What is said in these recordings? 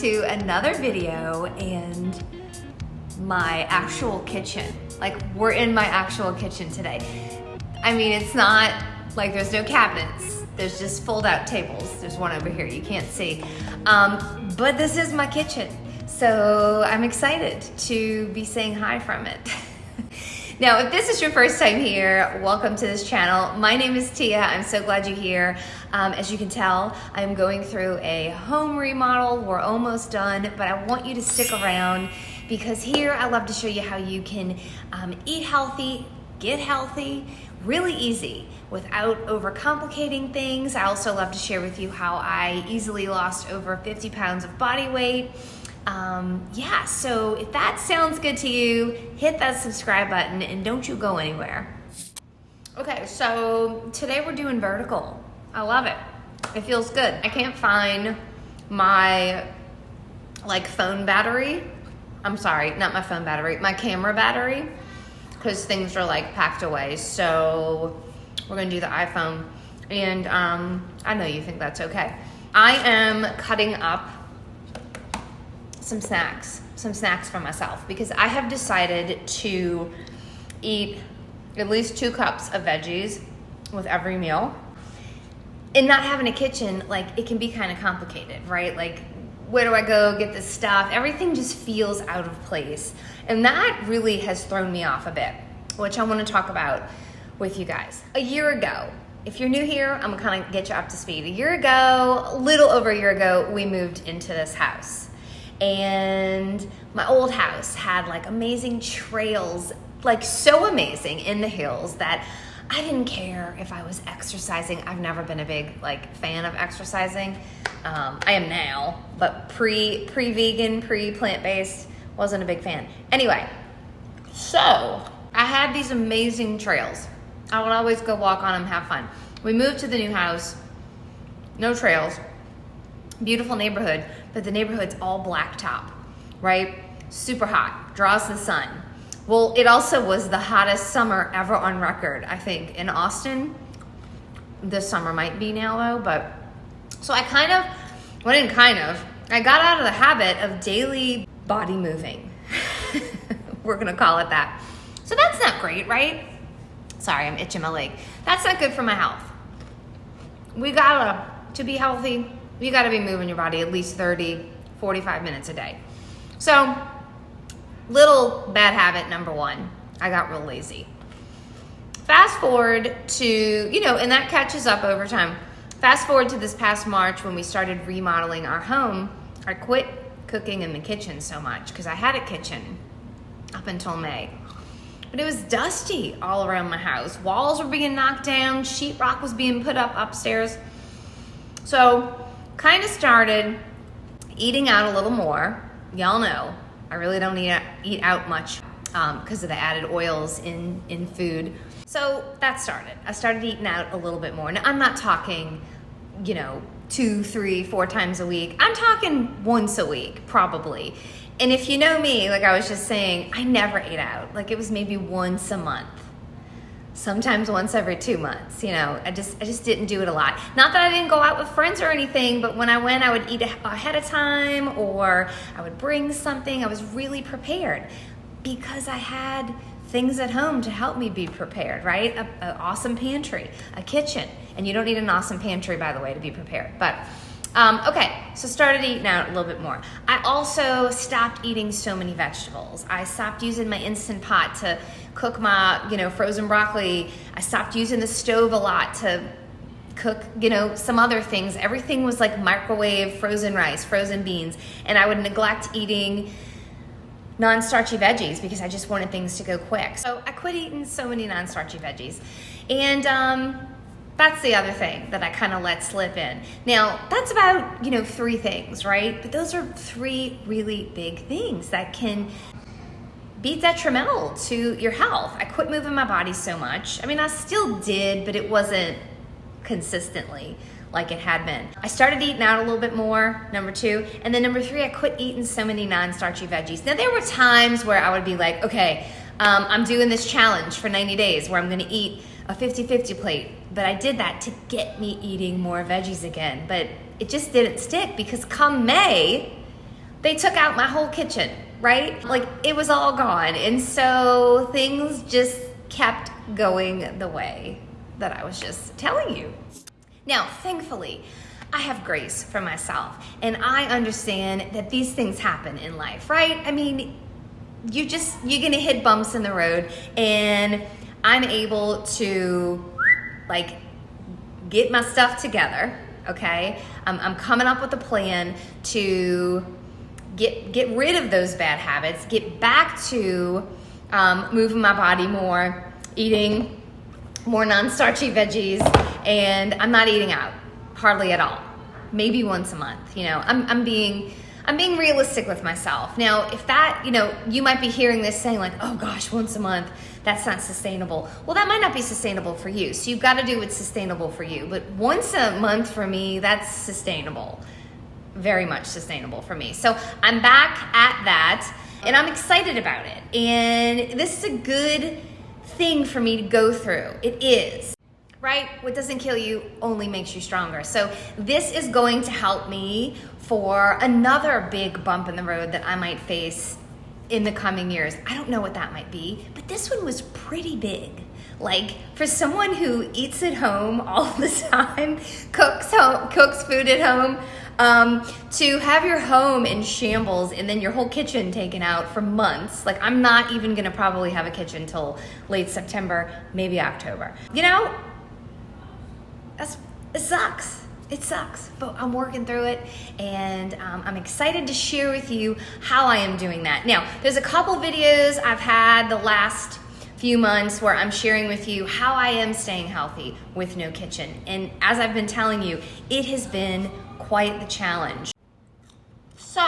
to another video and my actual kitchen. Like, we're in my actual kitchen today. I mean, it's not like there's no cabinets. There's just fold-out tables. There's one over here you can't see. But this is my kitchen. So I'm excited to be saying hi from it. Now, if this is your first time here, welcome to this channel. My name is Tia. I'm so glad you're here. As you can tell, I'm going through a home remodel. We're almost done, but I want you to stick around because here I love to show you how you can eat healthy, get healthy, really easy without overcomplicating things. I also love to share with you how I easily lost over 50 pounds of body weight. Yeah, so if that sounds good to you, hit that subscribe button and don't you go anywhere. Okay, so today we're doing vertical. I love it. It feels good. I can't find my phone battery. I'm sorry, not my phone battery, my camera battery, because things are packed away. So we're gonna do the iPhone, and I know you think that's okay. I am cutting up some snacks for myself because I have decided to eat at least 2 cups of veggies with every meal. And not having a kitchen, it can be kind of complicated, right? Where do I go get this stuff? Everything just feels out of place. And that really has thrown me off a bit, which I want to talk about with you guys. A year ago, if you're new here, I'm gonna kind of get you up to speed. A little over a year ago, we moved into this house. And my old house had amazing trails, so amazing in the hills that I didn't care if I was exercising. I've never been a big fan of exercising. I am now, but pre-vegan, pre-plant-based, wasn't a big fan. Anyway, so I had these amazing trails. I would always go walk on them, have fun. We moved to the new house, no trails, beautiful neighborhood, but the neighborhood's all blacktop, right? Super hot, draws the sun. Well, it also was the hottest summer ever on record, I think, in Austin. This summer might be now though, but so I got out of the habit of daily body moving. We're gonna call it that. So that's not great, right? Sorry, I'm itching my leg. That's not good for my health. To be healthy, you gotta be moving your body at least 30, 45 minutes a day. So, little bad habit number 1, I got real lazy. Fast forward to, and that catches up over time. Fast forward to this past March when we started remodeling our home, I quit cooking in the kitchen so much because I had a kitchen up until May. But it was dusty all around my house. Walls were being knocked down, sheetrock was being put up upstairs. So, kind of started eating out a little more. Y'all know I really don't eat out much because of the added oils in food. So that started. I started eating out a little bit more. Now I'm not talking, 2, 3, 4 times a week. I'm talking once a week, probably. And if you know me, I was just saying, I never ate out. It was maybe once a month. Sometimes once every 2 months, I just didn't do it a lot. Not that I didn't go out with friends or anything, but when I went, I would eat ahead of time or I would bring something. I was really prepared because I had things at home to help me be prepared, right? An awesome pantry, a kitchen. And you don't need an awesome pantry, by the way, to be prepared. But okay, so started eating out a little bit more. I also stopped eating so many vegetables. I stopped using my Instant Pot to cook my, frozen broccoli. I stopped using the stove a lot to cook, some other things. Everything was microwave, frozen rice, frozen beans. And I would neglect eating non-starchy veggies because I just wanted things to go quick. So I quit eating so many non-starchy veggies. And that's the other thing that I kind of let slip in. Now, that's about, 3 things, right? But those are 3 really big things that can be detrimental to your health. I quit moving my body so much. I mean, I still did, but it wasn't consistently like it had been. I started eating out a little bit more, number 2. And then number 3, I quit eating so many non-starchy veggies. Now, there were times where I would be like, okay, I'm doing this challenge for 90 days where I'm gonna eat a 50-50 plate. But I did that to get me eating more veggies again. But it just didn't stick because come May, they took out my whole kitchen, right? Like it was all gone. And so things just kept going the way that I was just telling you. Now, thankfully, I have grace for myself, and I understand that these things happen in life, right? I mean, you're gonna hit bumps in the road, and I'm able to like get my stuff together, okay? I'm coming up with a plan to get rid of those bad habits, get back to moving my body more, eating more non-starchy veggies, and I'm not eating out hardly at all. Maybe once a month. You know, I'm being realistic with myself. Now, if that, you know, you might be hearing this saying like, oh gosh, once a month, that's not sustainable. Well, that might not be sustainable for you. So you've got to do what's sustainable for you. But once a month for me, that's sustainable. Very much sustainable for me. So I'm back at that, and I'm excited about it. And this is a good thing for me to go through. It is. Right? What doesn't kill you only makes you stronger. So this is going to help me for another big bump in the road that I might face in the coming years. I don't know what that might be, but this one was pretty big. Like for someone who eats at home all the time, cooks food at home, to have your home in shambles and then your whole kitchen taken out for months. Like I'm not even gonna probably have a kitchen till late September, maybe October. You know, it sucks. It sucks, but I'm working through it, and I'm excited to share with you how I am doing that. Now, there's a couple videos I've had the last few months where I'm sharing with you how I am staying healthy with no kitchen. And as I've been telling you, it has been quite the challenge. So,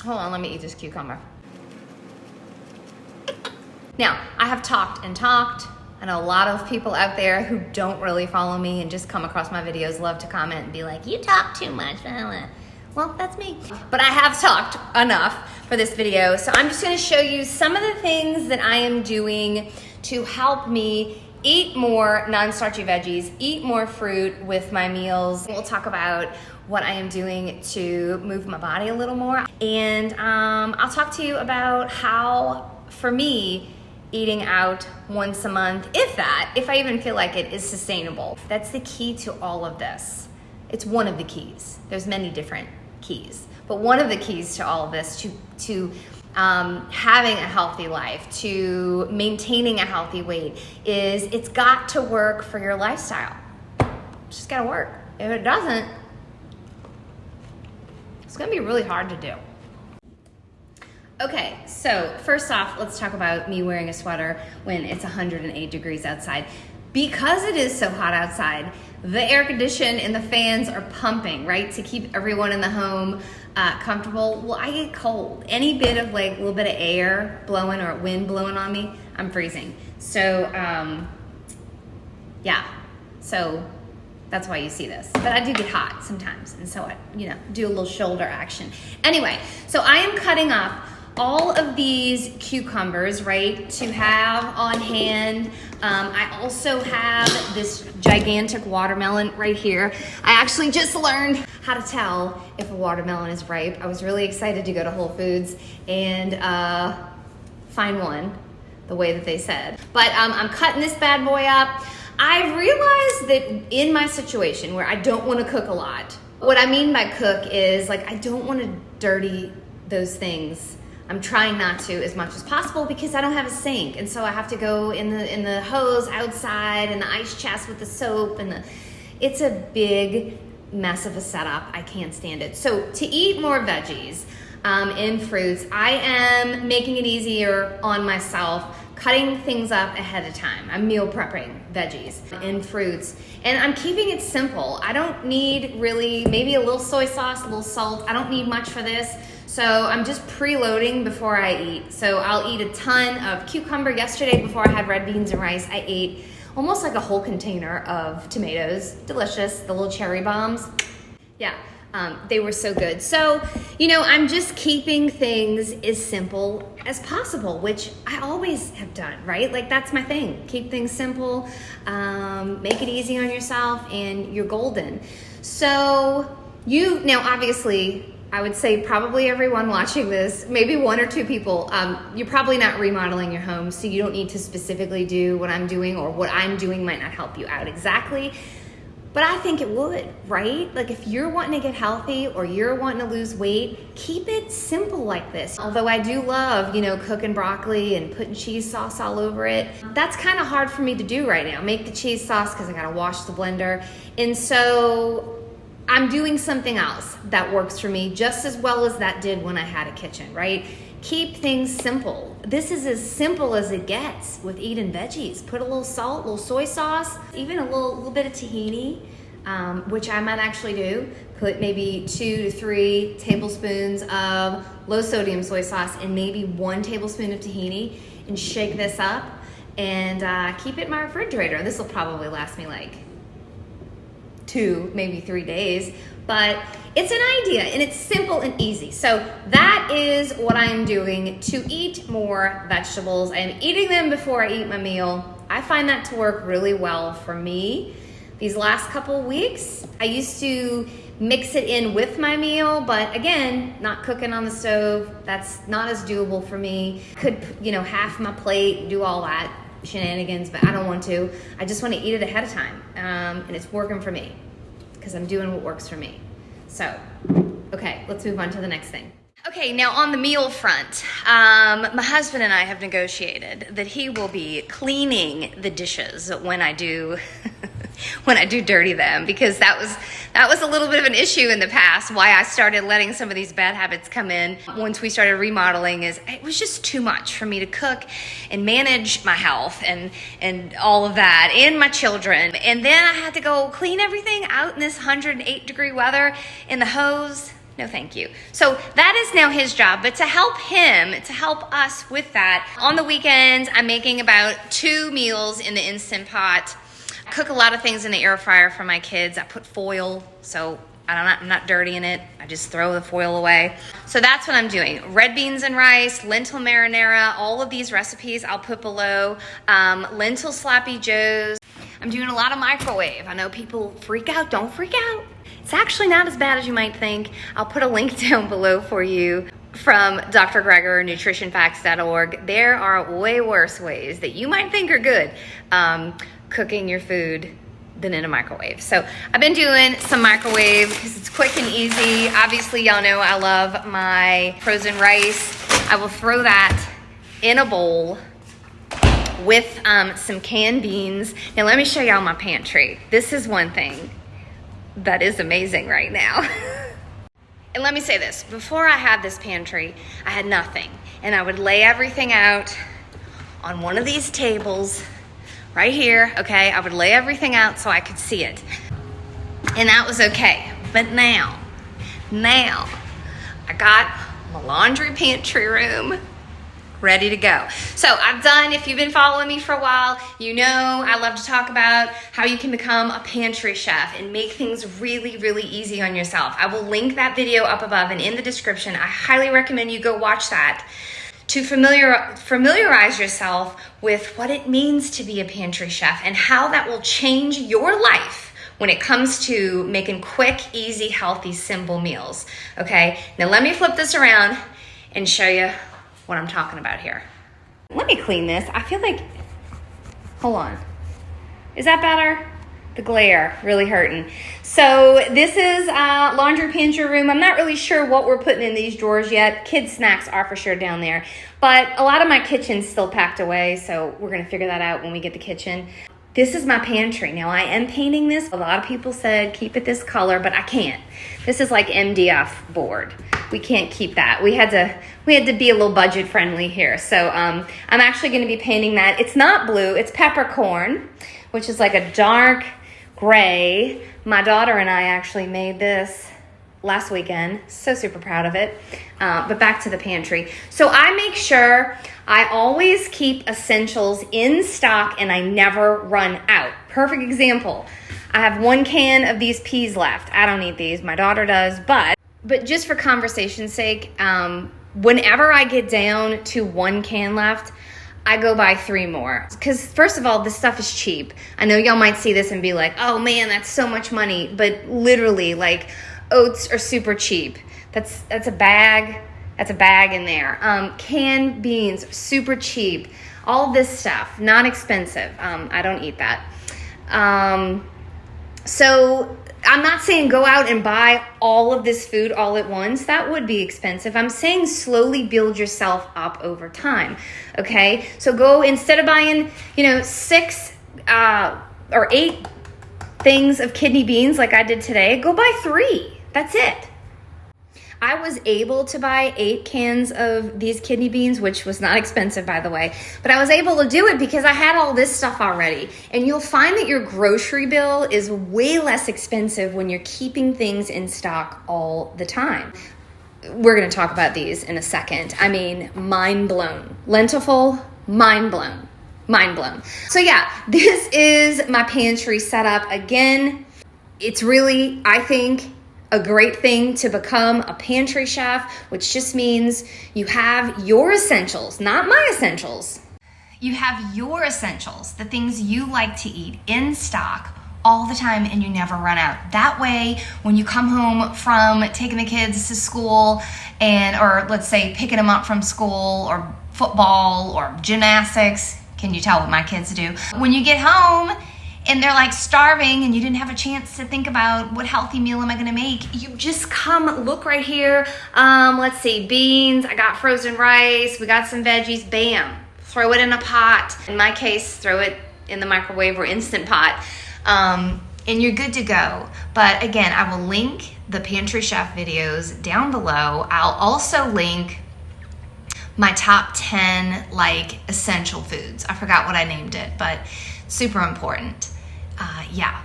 hold on, let me eat this cucumber. Now, I have talked and talked. I know a lot of people out there who don't really follow me and just come across my videos love to comment and be like, you talk too much. Well, that's me. But I have talked enough for this video, so I'm just gonna show you some of the things that I am doing to help me eat more non-starchy veggies, eat more fruit with my meals. We'll talk about what I am doing to move my body a little more. And I'll talk to you about how, for me, eating out once a month, if I even feel like it, is sustainable. That's the key to all of this. It's one of the keys. There's many different keys, but one of the keys to all of this, to having a healthy life, to maintaining a healthy weight, is it's got to work for your lifestyle. It's just gotta work. If it doesn't, it's gonna be really hard to do. Okay, so first off, let's talk about me wearing a sweater when it's 108 degrees outside. Because it is so hot outside, the air condition and the fans are pumping, right, to keep everyone in the home comfortable. Well, I get cold. Any bit of like a little bit of air blowing or wind blowing on me, I'm freezing. So, yeah, so that's why you see this. But I do get hot sometimes, and so I, do a little shoulder action. Anyway, so I am cutting up all of these cucumbers, right, to have on hand. I also have this gigantic watermelon right here. I actually just learned how to tell if a watermelon is ripe. I was really excited to go to Whole Foods and find one the way that they said. But I'm cutting this bad boy up. I realized that in my situation where I don't want to cook a lot, what I mean by cook is like I don't want to dirty those things. I'm trying not to as much as possible because I don't have a sink, and so I have to go in the hose outside and the ice chest with the soap, and it's a big mess of a setup. I can't stand it. So to eat more veggies and fruits, I am making it easier on myself, cutting things up ahead of time. I'm meal prepping veggies and fruits, and I'm keeping it simple. I don't need really, maybe a little soy sauce, a little salt. I don't need much for this. So I'm just preloading before I eat. So I'll eat a ton of cucumber. Yesterday, before I had red beans and rice, I ate almost like a whole container of tomatoes. Delicious, the little cherry bombs. Yeah, they were so good. So, I'm just keeping things as simple as possible, which I always have done, right? Like that's my thing. Keep things simple, make it easy on yourself, and you're golden. So now obviously, I would say probably everyone watching this, maybe one or two people, you're probably not remodeling your home, so you don't need to specifically do what I'm doing, or what I'm doing might not help you out exactly. But I think it would, right? Like if you're wanting to get healthy or you're wanting to lose weight, keep it simple like this. Although I do love, cooking broccoli and putting cheese sauce all over it. That's kind of hard for me to do right now. Make the cheese sauce because I gotta wash the blender. And so I'm doing something else that works for me just as well as that did when I had a kitchen, right? Keep things simple. This is as simple as it gets with eating veggies. Put a little salt, a little soy sauce, even a little bit of tahini, which I might actually do. Put maybe 2 to 3 tablespoons of low sodium soy sauce and maybe 1 tablespoon of tahini, and shake this up and keep it in my refrigerator. This will probably last me like 2, maybe 3 days, but it's an idea and it's simple and easy. So that is what I am doing to eat more vegetables. I am eating them before I eat my meal. I find that to work really well for me. These last couple weeks, I used to mix it in with my meal, but again, not cooking on the stove. That's not as doable for me. Could, half my plate, do all that shenanigans, but I don't want to. I just want to eat it ahead of time, and it's working for me because I'm doing what works for me. So, okay, let's move on to the next thing. Okay, now on the meal front, my husband and I have negotiated that he will be cleaning the dishes when I do when I do dirty them, because that was a little bit of an issue in the past. Why I started letting some of these bad habits come in once we started remodeling is it was just too much for me to cook and manage my health and all of that, and my children. And then I had to go clean everything out in this 108-degree weather in the hose. No, thank you. So that is now his job, but to help him, to help us with that, on the weekends, I'm making about 2 meals in the Instant Pot. I cook a lot of things in the air fryer for my kids. I put foil, so I'm not dirtying it. I just throw the foil away. So that's what I'm doing. Red beans and rice, lentil marinara, all of these recipes I'll put below. Lentil sloppy joes. I'm doing a lot of microwave. I know people freak out. Don't freak out. It's actually not as bad as you might think. I'll put a link down below for you from Dr. Greger, nutritionfacts.org. There are way worse ways that you might think are good cooking your food than in a microwave. So I've been doing some microwave because it's quick and easy. Obviously, y'all know I love my frozen rice. I will throw that in a bowl with some canned beans. Now let me show y'all my pantry. This is one thing that is amazing right now. And let me say this, before I had this pantry, I had nothing. And I would lay everything out on one of these tables right here, okay? I would lay everything out so I could see it. And that was okay. But now, I got my laundry pantry room ready to go. So I've done, if you've been following me for a while, you know I love to talk about how you can become a pantry chef and make things really, really easy on yourself. I will link that video up above and in the description. I highly recommend you go watch that to familiarize yourself with what it means to be a pantry chef and how that will change your life when it comes to making quick, easy, healthy, simple meals. Okay, now let me flip this around and show you what I'm talking about here. Let me clean this. I feel like, hold on. Is that better? The glare really hurting. So this is laundry pantry room. I'm not really sure what we're putting in these drawers yet. Kids snacks are for sure down there. But a lot of my kitchen's still packed away, so we're gonna figure that out when we get the kitchen. This is my pantry. Now I am painting this. A lot of people said keep it this color, but I can't. This is like MDF board. We can't keep that. We had to be a little budget friendly here. So I'm actually gonna be painting that. It's not blue, it's peppercorn, which is like a dark gray. My daughter and I actually made this last weekend. So super proud of it. But back to the pantry. So I make sure I always keep essentials in stock and I never run out. Perfect example. I have 1 can of these peas left. I don't eat these, my daughter does, but just for conversation's sake, whenever I get down to 1 can left, I go buy 3 more. Because first of all, this stuff is cheap. I know y'all might see this and be like, oh man, that's so much money. But literally, like, oats are super cheap. That's a bag. That's a bag in there. Canned beans, super cheap. All this stuff, not expensive. I don't eat that. So I'm not saying go out and buy all of this food all at once. That would be expensive. I'm saying slowly build yourself up over time. Okay? So go, instead of buying, 6 or 8 things of kidney beans like I did today, go buy 3. That's it. I was able to buy 8 cans of these kidney beans, which was not expensive, by the way, but I was able to do it because I had all this stuff already. And you'll find that your grocery bill is way less expensive when you're keeping things in stock all the time. We're going to talk about these in a second. I mean, mind blown. Lentiful, mind blown. Mind blown. So yeah, this is my pantry setup. Again, it's really, I think, a great thing to become a pantry chef, which just means you have your essentials, not my essentials. You have your essentials, the things you like to eat, in stock all the time, and you never run out. That way, when you come home from taking the kids to school or let's say picking them up from school or football or gymnastics, can you tell what my kids do? When you get home and they're like starving and you didn't have a chance to think about what healthy meal am I gonna make, you just come, look right here. Let's see, beans, I got frozen rice, we got some veggies, bam. Throw it in a pot. In my case, throw it in the microwave or Instant Pot. And you're good to go. But again, I will link the Pantry Chef videos down below. I'll also link my top 10 essential foods. I forgot what I named it, but super important. Yeah,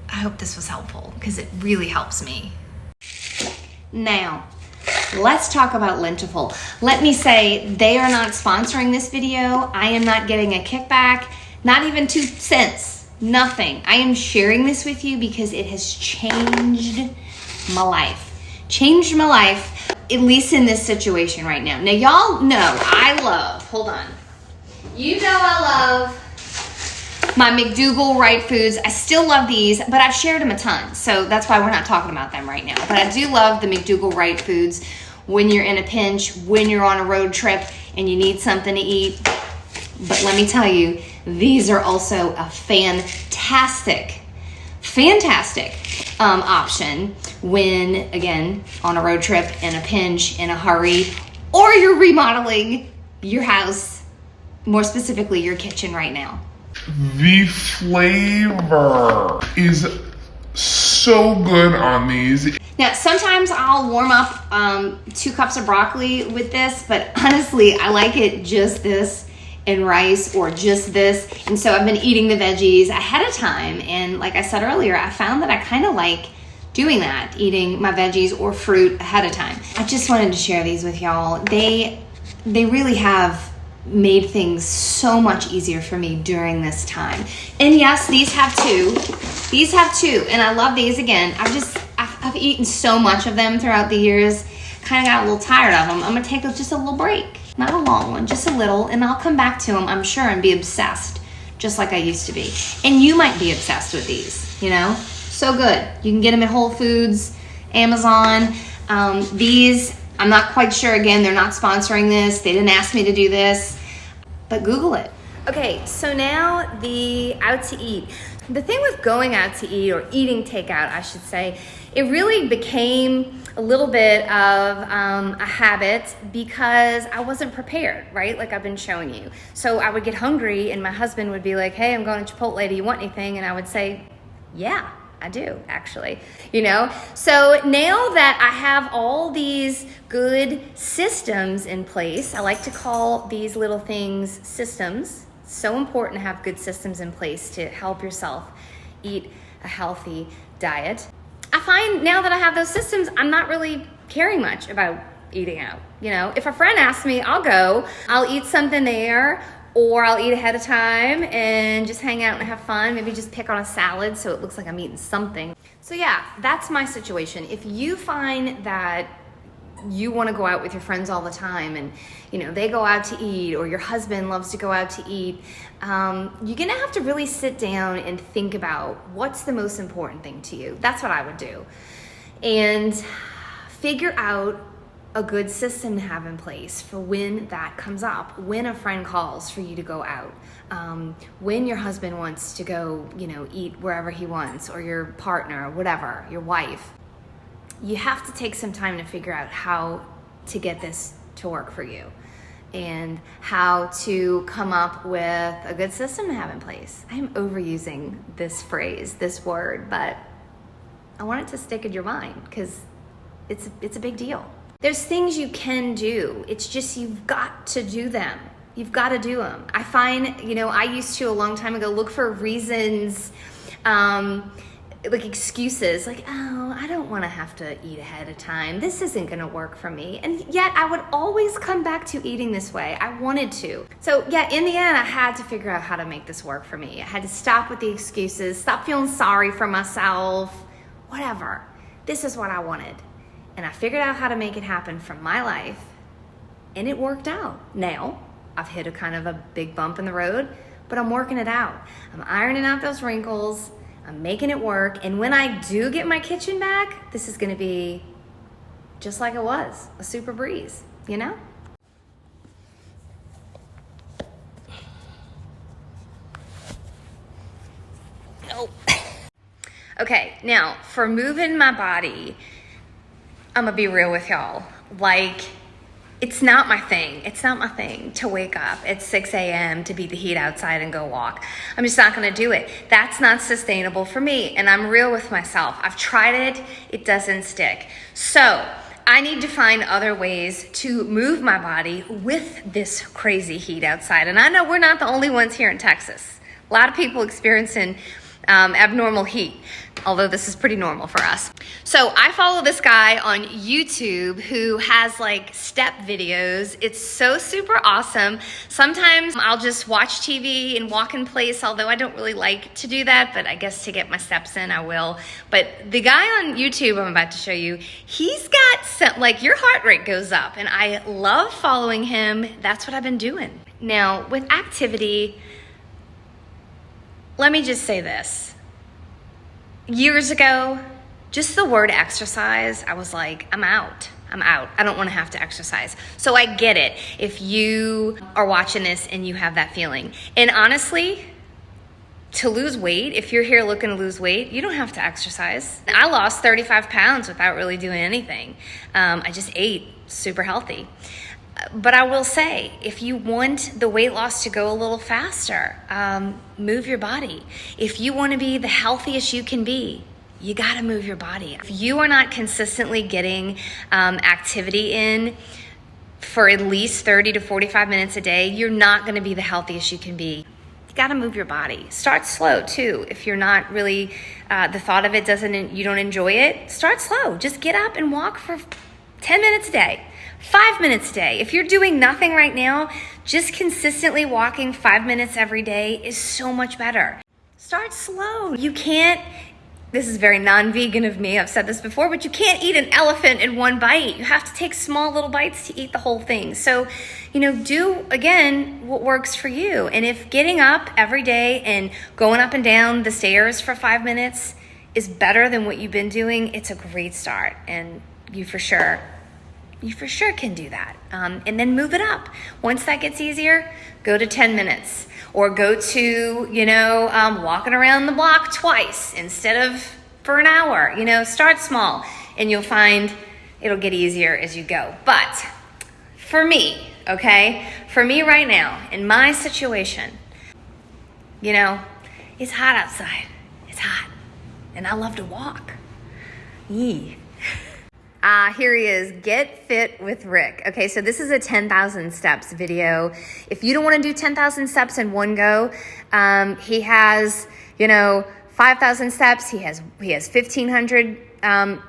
I hope this was helpful because it really helps me. Now, let's talk about Lentiful. Let me say, they are not sponsoring this video. I am not getting a kickback, not even 2 cents, nothing. I am sharing this with you because it has changed my life. Changed my life, at least in this situation right now. Now, y'all know hold on. You know I love my McDougall Right Foods. I still love these, but I've shared them a ton, so that's why we're not talking about them right now. But I do love the McDougall Right Foods when you're in a pinch, when you're on a road trip and you need something to eat. But let me tell you, these are also a fantastic option when, again, on a road trip, in a pinch, in a hurry, or you're remodeling your house, more specifically your kitchen right now. The flavor is so good on these. Now, sometimes I'll warm up 2 cups of broccoli with this, but honestly, I like it just this and rice, or just this. And so I've been eating the veggies ahead of time. And like I said earlier, I found that I kind of like doing that, eating my veggies or fruit ahead of time. I just wanted to share these with y'all. They really have made things so much easier for me during this time. And yes, these have 2. These have 2, and I love these. Again, I've eaten so much of them throughout the years, kind of got a little tired of them. I'm gonna take just a little break, not a long one, just a little, and I'll come back to them, I'm sure, and be obsessed, just like I used to be. And you might be obsessed with these, so good. You can get them at Whole Foods, Amazon. These, I'm not quite sure. Again, they're not sponsoring this. They didn't ask me to do this, but Google it. Okay, so now the out to eat. The thing with going out to eat, or eating takeout, I should say, it really became a little bit of a habit because I wasn't prepared, right? Like I've been showing you. So I would get hungry and my husband would be like, hey, I'm going to Chipotle, do you want anything? And I would say, yeah, I do, actually, So now that I have all these good systems in place, I like to call these little things systems. So important to have good systems in place to help yourself eat a healthy diet. I find now that I have those systems, I'm not really caring much about eating out. If a friend asks me, I'll go, I'll eat something there, or I'll eat ahead of time and just hang out and have fun. Maybe just pick on a salad so it looks like I'm eating something. So yeah, that's my situation. If you find that you want to go out with your friends all the time and they go out to eat, or your husband loves to go out to eat, you're gonna have to really sit down and think about what's the most important thing to you. That's what I would do. And figure out a good system to have in place for when that comes up, when a friend calls for you to go out, when your husband wants to go, eat wherever he wants, or your partner, whatever, your wife. You have to take some time to figure out how to get this to work for you and how to come up with a good system to have in place. I'm overusing this phrase, this word, but I want it to stick in your mind because it's a big deal. There's things you can do. It's just you've got to do them. You've got to do them. I find, I used to a long time ago look for reasons, like excuses, like, oh, I don't want to have to eat ahead of time. This isn't going to work for me. And yet I would always come back to eating this way. I wanted to. So yeah, in the end, I had to figure out how to make this work for me. I had to stop with the excuses, stop feeling sorry for myself, whatever. This is what I wanted. And I figured out how to make it happen for my life, and it worked out. Now, I've hit a kind of a big bump in the road, but I'm working it out. I'm ironing out those wrinkles, I'm making it work, and when I do get my kitchen back, this is gonna be just like it was, a super breeze, Nope. Okay, now, for moving my body, I'm gonna be real with y'all. It's not my thing. It's not my thing to wake up at 6 a.m. to beat the heat outside and go walk. I'm just not gonna do it. That's not sustainable for me. And I'm real with myself. I've tried it. It doesn't stick. So I need to find other ways to move my body with this crazy heat outside. And I know we're not the only ones here in Texas. A lot of people experiencing abnormal heat, although this is pretty normal for us. So I follow this guy on YouTube who has step videos. It's so super awesome. Sometimes I'll just watch TV and walk in place, although I don't really like to do that, but I guess to get my steps in, I will. But the guy on YouTube I'm about to show you, he's got some, your heart rate goes up, and I love following him. That's what I've been doing. Now, with activity, let me just say this. Years ago, just the word exercise, I was like, I'm out. I don't want to have to exercise. So I get it if you are watching this and you have that feeling. And honestly, to lose weight, if you're here looking to lose weight, you don't have to exercise. I lost 35 pounds without really doing anything. I just ate super healthy. But I will say, if you want the weight loss to go a little faster, move your body. If you want to be the healthiest you can be, you got to move your body. If you are not consistently getting activity in for at least 30 to 45 minutes a day, you're not going to be the healthiest you can be. You got to move your body. Start slow too. If you're not really, the thought of it you don't enjoy it, start slow. Just get up and walk for 10 minutes a day. 5 minutes a day. If you're doing nothing right now, just consistently walking 5 minutes every day is so much better. Start slow. You can't, this is very non-vegan of me, I've said this before, but you can't eat an elephant in one bite. You have to take small little bites to eat the whole thing. So, do, again, what works for you. And if getting up every day and going up and down the stairs for 5 minutes is better than what you've been doing, it's a great start. And you for sure can do that. And then move it up. Once that gets easier, go to 10 minutes or go to, walking around the block twice instead of for an hour. Start small and you'll find it'll get easier as you go. But for me right now, in my situation, it's hot outside. It's hot. And I love to walk. Yee. Here he is, Get Fit with Rick. Okay, so this is a 10,000 steps video. If you don't want to do 10,000 steps in one go, he has, 5,000 steps. He has 1,500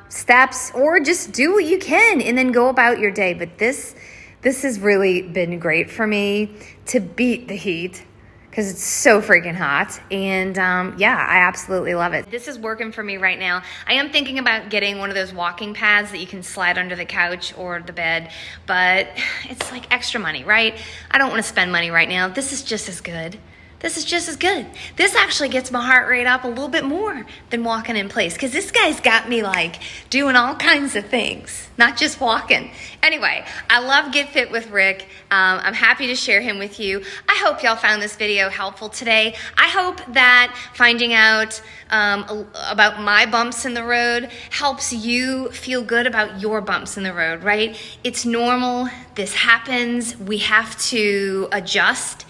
steps, or just do what you can and then go about your day. But this has really been great for me to beat the heat, because it's so freaking hot. And I absolutely love it. This is working for me right now. I am thinking about getting one of those walking pads that you can slide under the couch or the bed, but it's extra money, right? I don't want to spend money right now. This is just as good. this is just as good. This actually gets my heart rate up a little bit more than walking in place, because this guy's got me like doing all kinds of things, not just walking. Anyway, I love Get Fit with Rick. I'm happy to share him with you. I hope y'all found this video helpful today. I hope that finding out about my bumps in the road helps you feel good about your bumps in the road, right? It's normal. This happens. We have to adjust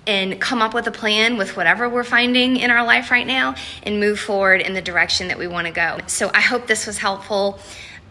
and come up with a plan with whatever we're finding in our life right now and move forward in the direction that we want to go. So I hope this was helpful.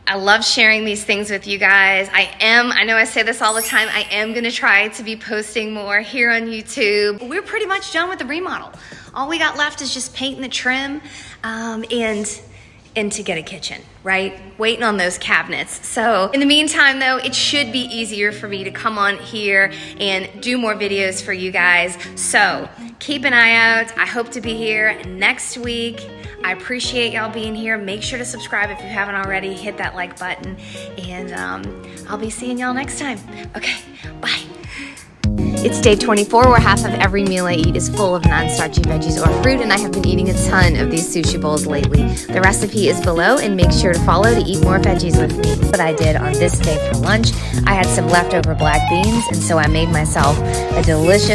I love sharing these things with you guys. I know I say this all the time, I am gonna try to be posting more here on YouTube. We're pretty much done with the remodel. All we got left is just painting the trim and to get a kitchen, right? Waiting on those cabinets. So in the meantime though, it should be easier for me to come on here and do more videos for you guys. So keep an eye out. I hope to be here next week. I appreciate y'all being here. Make sure to subscribe if you haven't already. Hit that like button, and I'll be seeing y'all next time. Okay, bye. It's day 24, where half of every meal I eat is full of non-starchy veggies or fruit, and I have been eating a ton of these sushi bowls lately. The recipe is below, and make sure to follow to eat more veggies with me. What I did on this day for lunch, I had some leftover black beans, and so I made myself a delicious